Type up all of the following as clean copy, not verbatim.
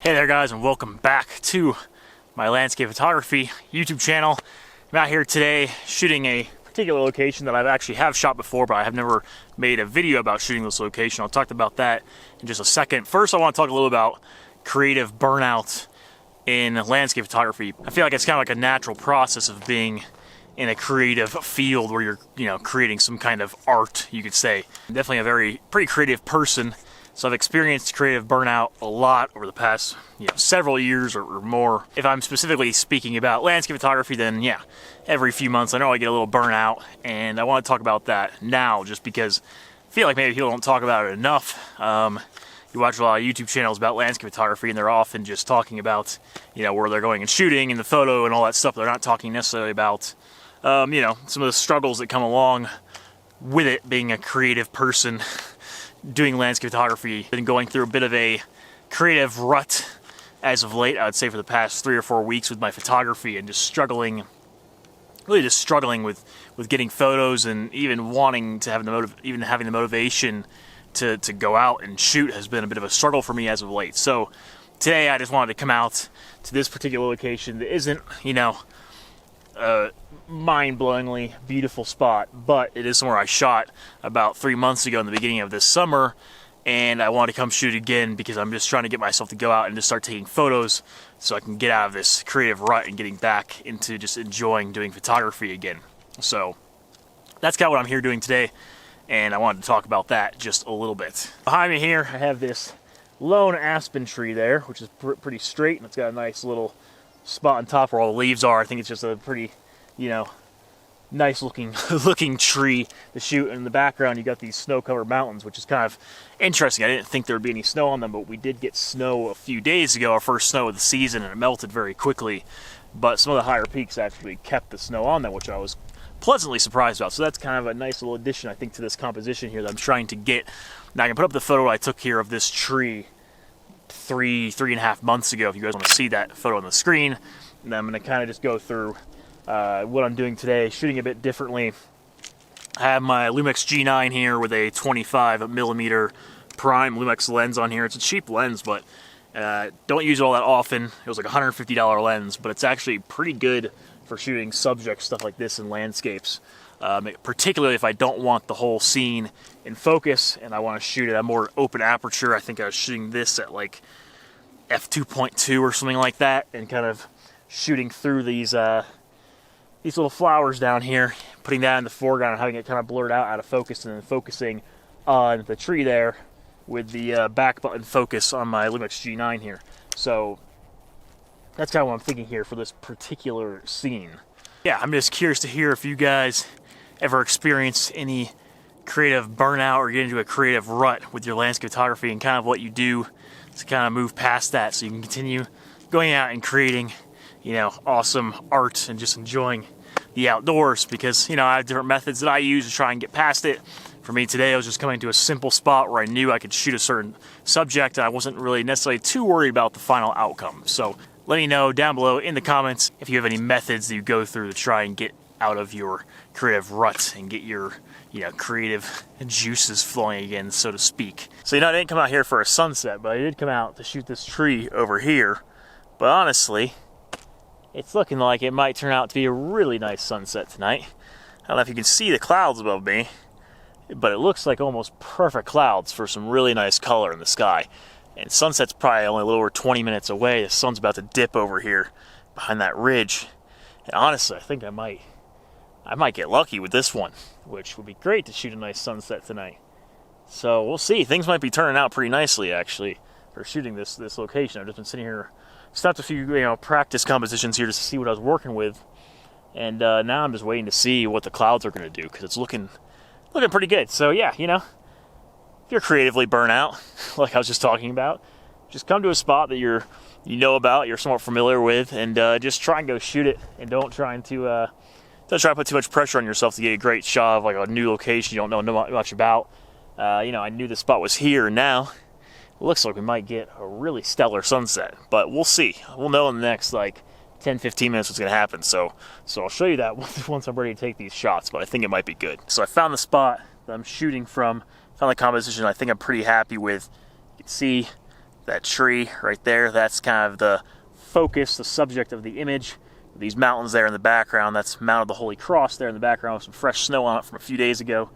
Hey there guys, and welcome back to my landscape photography YouTube channel. I'm out here today shooting a particular location that I've actually shot before, but I have never made a video about shooting this location. I'll talk about that in just a second. First, I want to talk a little about creative burnout in landscape photography. I feel like it's kind of like a natural process of being in a creative field where you're, creating some kind of art, you could say. I'm definitely a pretty creative person. So I've experienced creative burnout a lot over the past, several years or more. If I'm specifically speaking about landscape photography, then yeah, every few months I know I get a little burnout, and I want to talk about that now just because I feel like maybe people don't talk about it enough. You watch a lot of YouTube channels about landscape photography, and they're often just talking about, where they're going and shooting and the photo and all that stuff. They're not talking necessarily about, some of the struggles that come along with it, being a creative person doing landscape photography. Been going through a bit of a creative rut as of late, I would say for the past 3 or 4 weeks with my photography, and just struggling with getting photos, and even wanting to have having the motivation to go out and shoot has been a bit of a struggle for me as of late. So today I just wanted to come out to this particular location that isn't, a mind-blowingly beautiful spot, but it is somewhere I shot about 3 months ago in the beginning of this summer, and I want to come shoot again because I'm just trying to get myself to go out and just start taking photos so I can get out of this creative rut and getting back into just enjoying doing photography again. So that's kind of what I'm here doing today, and I wanted to talk about that just a little bit. Behind me here I have this lone aspen tree there, which is pretty straight, and it's got a nice little spot on top where all the leaves are. I think it's just a pretty, nice looking tree to shoot. In the background you got these snow-covered mountains, which is kind of interesting. I didn't think there would be any snow on them, but we did get snow a few days ago, our first snow of the season, and it melted very quickly. But some of the higher peaks actually kept the snow on them, which I was pleasantly surprised about. So that's kind of a nice little addition, I think, to this composition here that I'm trying to get. Now I can put up the photo I took here of this tree three and a half months ago if you guys want to see that photo on the screen. And I'm going to kind of just go through what I'm doing today, shooting a bit differently. I have my Lumix G9 here with a 25mm prime Lumix lens on here. It's a cheap lens, but don't use it all that often. It was like a $150 lens, but it's actually pretty good for shooting subject stuff like this in landscapes. Particularly if I don't want the whole scene in focus and I want to shoot it at a more open aperture. I think I was shooting this at like f2.2 or something like that, and kind of shooting through these little flowers down here, putting that in the foreground and having it kind of blurred out of focus, and then focusing on the tree there with the back button focus on my Lumix G9 here. So that's kind of what I'm thinking here for this particular scene. Yeah, I'm just curious to hear if you guys ever experience any creative burnout or get into a creative rut with your landscape photography, and kind of what you do to kind of move past that so you can continue going out and creating, awesome art and just enjoying the outdoors. Because, I have different methods that I use to try and get past it. For me today, I was just coming to a simple spot where I knew I could shoot a certain subject, and I wasn't really necessarily too worried about the final outcome. So let me know down below in the comments if you have any methods that you go through to try and get out of your creative rut and get your, creative juices flowing again, so to speak. So, I didn't come out here for a sunset, but I did come out to shoot this tree over here. But honestly, it's looking like it might turn out to be a really nice sunset tonight. I don't know if you can see the clouds above me, but it looks like almost perfect clouds for some really nice color in the sky. And sunset's probably only a little over 20 minutes away. The sun's about to dip over here behind that ridge. And honestly, I think I might get lucky with this one, which would be great to shoot a nice sunset tonight. So we'll see. Things might be turning out pretty nicely, actually, for shooting this location. I've just been sitting here, stopped a few practice compositions here just to see what I was working with, and now I'm just waiting to see what the clouds are going to do, because it's looking pretty good. So yeah, if you're creatively burnt out, like I was just talking about, just come to a spot that you're somewhat familiar with, and just try and go shoot it, and don't try to put too much pressure on yourself to get a great shot of like a new location you don't know much about. I knew the spot was here, and now it looks like we might get a really stellar sunset, but we'll see. We'll know in the next 10-15 minutes what's going to happen. So I'll show you that once I'm ready to take these shots, but I think it might be good. So I found the spot that I'm shooting from, found the composition I think I'm pretty happy with. You can see that tree right there, that's kind of the focus, the subject of the image. These mountains there in the background, that's Mount of the Holy Cross there in the background with some fresh snow on it from a few days ago.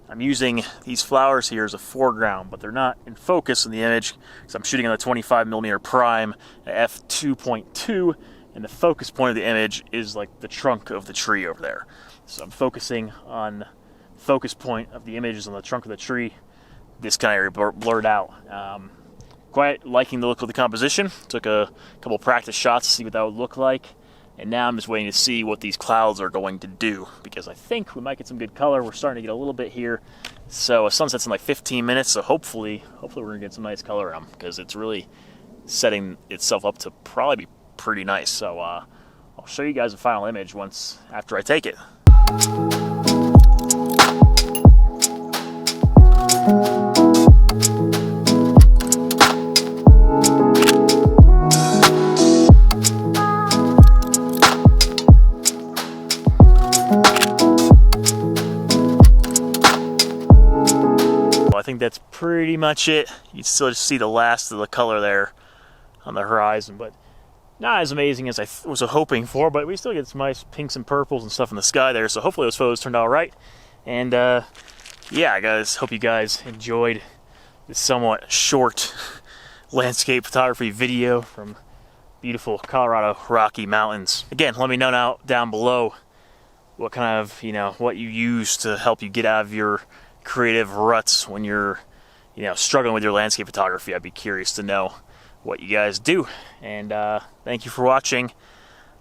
I'm using these flowers here as a foreground, but they're not in focus in the image because I'm shooting on the 25mm prime at f2.2, and the focus point of the image is like the trunk of the tree over there. So I'm focusing on the focus point of the image is on the trunk of the tree. This kind of area blurred out. Quite liking the look of the composition. Took a couple practice shots to see what that would look like. And now I'm just waiting to see what these clouds are going to do, because I think we might get some good color. We're starting to get a little bit here. So sunset's in like 15 minutes, so hopefully we're going to get some nice color on them, because it's really setting itself up to probably be pretty nice. So I'll show you guys the final image after I take it. I think that's pretty much it. You can still just see the last of the color there on the horizon, but not as amazing as I was hoping for, but we still get some nice pinks and purples and stuff in the sky there, so hopefully those photos turned out right. And yeah, guys, hope you guys enjoyed this somewhat short landscape photography video from beautiful Colorado Rocky Mountains. Again, let me know now down below what kind of, what you use to help you get out of your creative ruts when you're struggling with your landscape photography. I'd be curious to know what you guys do. And thank you for watching.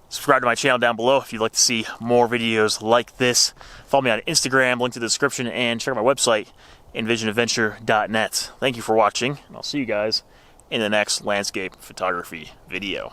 Subscribe to my channel down below if you'd like to see more videos like this. Follow me on Instagram, link to the description, and check out my website, envisionadventure.net. Thank you for watching, and I'll see you guys in the next landscape photography video.